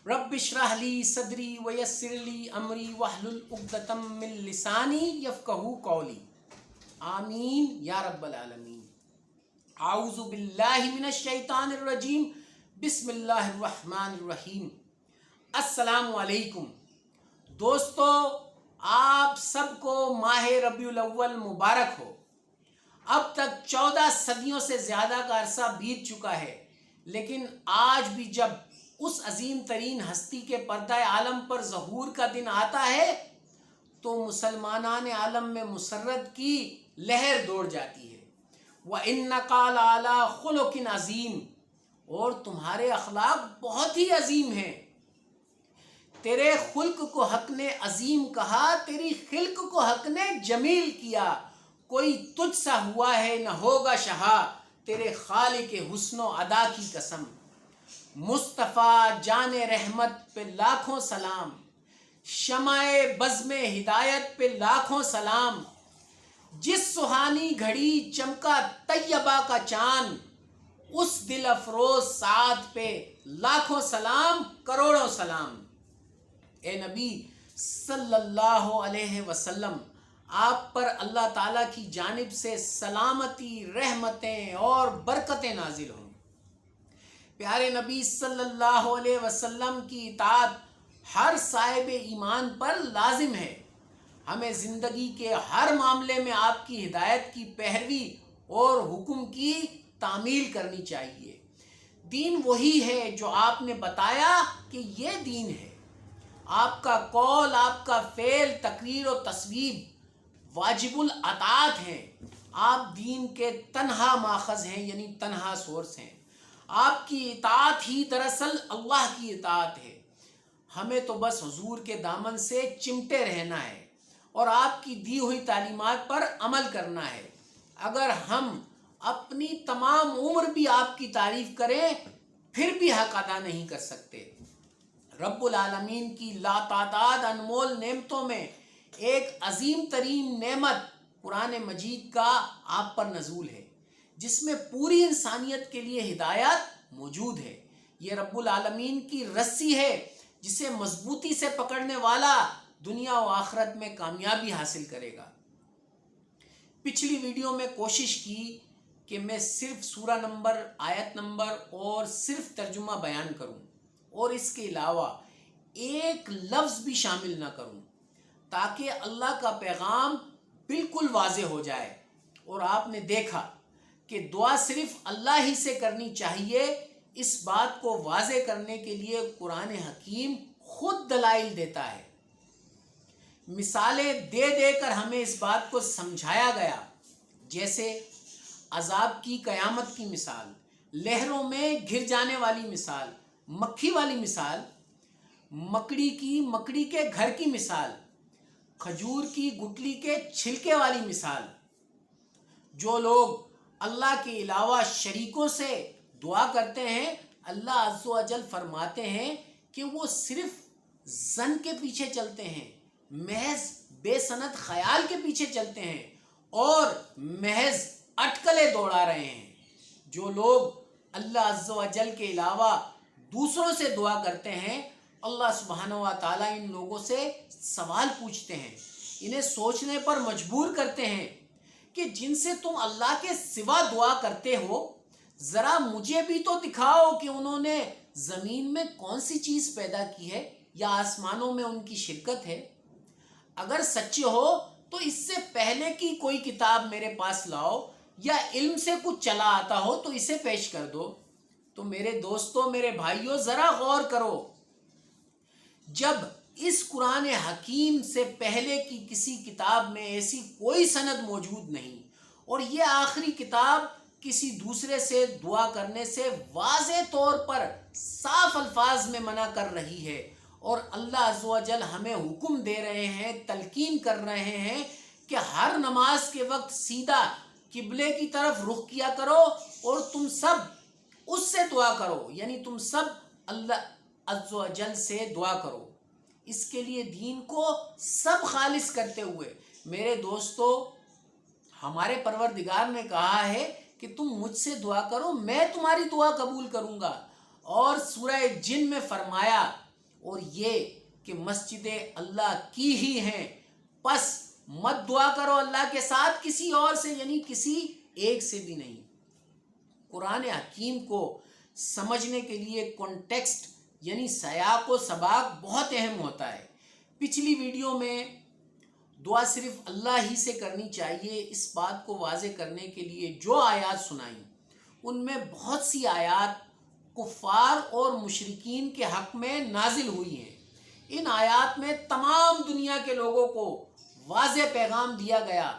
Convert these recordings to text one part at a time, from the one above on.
رب اشرح لی صدری ویسر لی امری واحلل عقدۃ من لسانی یفقہوا قولی، آمین یا رب العالمین۔ اعوذ باللہ من الشیطان الرجیم، بسم اللہ الرحمن الرحیم۔ السلام علیکم دوستو، آپ سب کو ماہ ربیع الاول مبارک ہو۔ اب تک 14 صدیوں سے زیادہ کا عرصہ بیت چکا ہے، لیکن آج بھی جب اس عظیم ترین ہستی کے پردہ عالم پر ظہور کا دن آتا ہے تو مسلمانان عالم میں مسرت کی لہر دوڑ جاتی ہے۔ وَإِنَّكَ لَعَلَىٰ خُلُقٍ عَظِيمٍ، اور تمہارے اخلاق بہت ہی عظیم ہیں۔ تیرے خلق کو حق نے عظیم کہا، تیری خلق کو حق نے جمیل کیا۔ کوئی تجھ سا ہوا ہے نہ ہوگا شہا، تیرے خالق حسن و ادا کی قسم۔ مصطفیٰ جان رحمت پہ لاکھوں سلام، شمع بزم ہدایت پہ لاکھوں سلام۔ جس سہانی گھڑی چمکا طیبہ کا چاند، اس دل افروز سعد پہ لاکھوں سلام، کروڑوں سلام۔ اے نبی صلی اللہ علیہ وسلم، آپ پر اللہ تعالیٰ کی جانب سے سلامتی، رحمتیں اور برکتیں نازل ہوں۔ پیارے نبی صلی اللہ علیہ وسلم کی اطاعت ہر صاحب ایمان پر لازم ہے۔ ہمیں زندگی کے ہر معاملے میں آپ کی ہدایت کی پیروی اور حکم کی تعمیل کرنی چاہیے۔ دین وہی ہے جو آپ نے بتایا کہ یہ دین ہے۔ آپ کا قول، آپ کا فعل، تقریر و تصویب واجب الاطاعت ہیں۔ آپ دین کے تنہا ماخذ ہیں، یعنی تنہا سورس ہیں۔ آپ کی اطاعت ہی دراصل اللہ کی اطاعت ہے۔ ہمیں تو بس حضور کے دامن سے چمٹے رہنا ہے اور آپ کی دی ہوئی تعلیمات پر عمل کرنا ہے۔ اگر ہم اپنی تمام عمر بھی آپ کی تعریف کریں پھر بھی حق ادا نہیں کر سکتے۔ رب العالمین کی لاتعداد انمول نعمتوں میں ایک عظیم ترین نعمت قرآن مجید کا آپ پر نزول ہے، جس میں پوری انسانیت کے لیے ہدایت موجود ہے۔ یہ رب العالمین کی رسی ہے جسے مضبوطی سے پکڑنے والا دنیا و آخرت میں کامیابی حاصل کرے گا۔ پچھلی ویڈیو میں کوشش کی کہ میں صرف سورہ نمبر، آیت نمبر اور صرف ترجمہ بیان کروں اور اس کے علاوہ ایک لفظ بھی شامل نہ کروں، تاکہ اللہ کا پیغام بالکل واضح ہو جائے۔ اور آپ نے دیکھا کہ دعا صرف اللہ ہی سے کرنی چاہیے۔ اس بات کو واضح کرنے کے لیے قرآن حکیم خود دلائل دیتا ہے، مثالیں دے دے کر ہمیں اس بات کو سمجھایا گیا، جیسے عذاب کی قیامت کی مثال، لہروں میں گر جانے والی مثال، مکھی والی مثال، مکڑی کے گھر کی مثال، کھجور کی گٹلی کے چھلکے والی مثال۔ جو لوگ اللہ کے علاوہ شریکوں سے دعا کرتے ہیں، اللہ عز و جل فرماتے ہیں کہ وہ صرف ظن کے پیچھے چلتے ہیں، محض بے سند خیال کے پیچھے چلتے ہیں اور محض اٹکلیں دوڑا رہے ہیں۔ جو لوگ اللہ عز و جل کے علاوہ دوسروں سے دعا کرتے ہیں، اللہ سبحانہ و تعالیٰ ان لوگوں سے سوال پوچھتے ہیں، انہیں سوچنے پر مجبور کرتے ہیں کہ جن سے تم اللہ کے سوا دعا کرتے ہو، ذرا مجھے بھی تو دکھاؤ کہ انہوں نے زمین میں کون سی چیز پیدا کی ہے یا آسمانوں میں ان کی شرکت ہے۔ اگر سچے ہو تو اس سے پہلے کی کوئی کتاب میرے پاس لاؤ، یا علم سے کچھ چلا آتا ہو تو اسے پیش کر دو۔ تو میرے دوستو، میرے بھائیو، ذرا غور کرو، جب اس قرآن حکیم سے پہلے کی کسی کتاب میں ایسی کوئی سند موجود نہیں، اور یہ آخری کتاب کسی دوسرے سے دعا کرنے سے واضح طور پر صاف الفاظ میں منع کر رہی ہے، اور اللہ عز و جل ہمیں حکم دے رہے ہیں، تلقین کر رہے ہیں کہ ہر نماز کے وقت سیدھا قبلے کی طرف رخ کیا کرو اور تم سب اس سے دعا کرو، یعنی تم سب اللہ عز و جل سے دعا کرو۔ اس کے لیے دین کو سب خالص کرتے ہوئے میرے دوستو، ہمارے پروردگار نے کہا ہے کہ تم مجھ سے دعا کرو، میں تمہاری دعا قبول کروں گا۔ اور سورہ جن میں فرمایا اور یہ کہ مسجدیں اللہ کی ہی ہیں، پس مت دعا کرو اللہ کے ساتھ کسی اور سے، یعنی کسی ایک سے بھی نہیں۔ قرآن حکیم کو سمجھنے کے لیے کانٹیکسٹ یعنی سیاق و سباق بہت اہم ہوتا ہے۔ پچھلی ویڈیو میں دعا صرف اللہ ہی سے کرنی چاہیے، اس بات کو واضح کرنے کے لیے جو آیات سنائیں ان میں بہت سی آیات کفار اور مشرکین کے حق میں نازل ہوئی ہیں۔ ان آیات میں تمام دنیا کے لوگوں کو واضح پیغام دیا گیا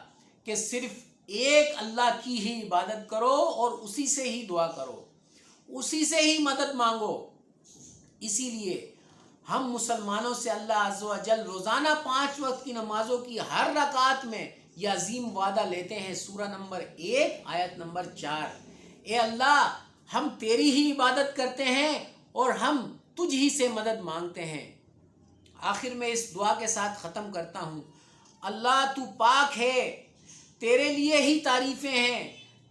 کہ صرف ایک اللہ کی ہی عبادت کرو اور اسی سے ہی دعا کرو، اسی سے ہی مدد مانگو۔ اسی لیے ہم مسلمانوں سے اللہ عز و جل روزانہ 5 وقت کی نمازوں کی ہر رکعت میں یہ عظیم وعدہ لیتے ہیں، سورہ نمبر 1 آیت نمبر 4، اے اللہ ہم تیری ہی عبادت کرتے ہیں اور ہم تجھ ہی سے مدد مانگتے ہیں۔ آخر میں اس دعا کے ساتھ ختم کرتا ہوں، اللہ تو پاک ہے، تیرے لیے ہی تعریفیں ہیں،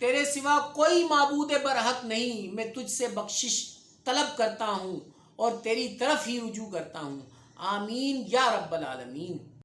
تیرے سوا کوئی معبود برحق نہیں، میں تجھ سے بخشش طلب کرتا ہوں اور تیری طرف ہی رجوع کرتا ہوں، آمین یا رب العالمین۔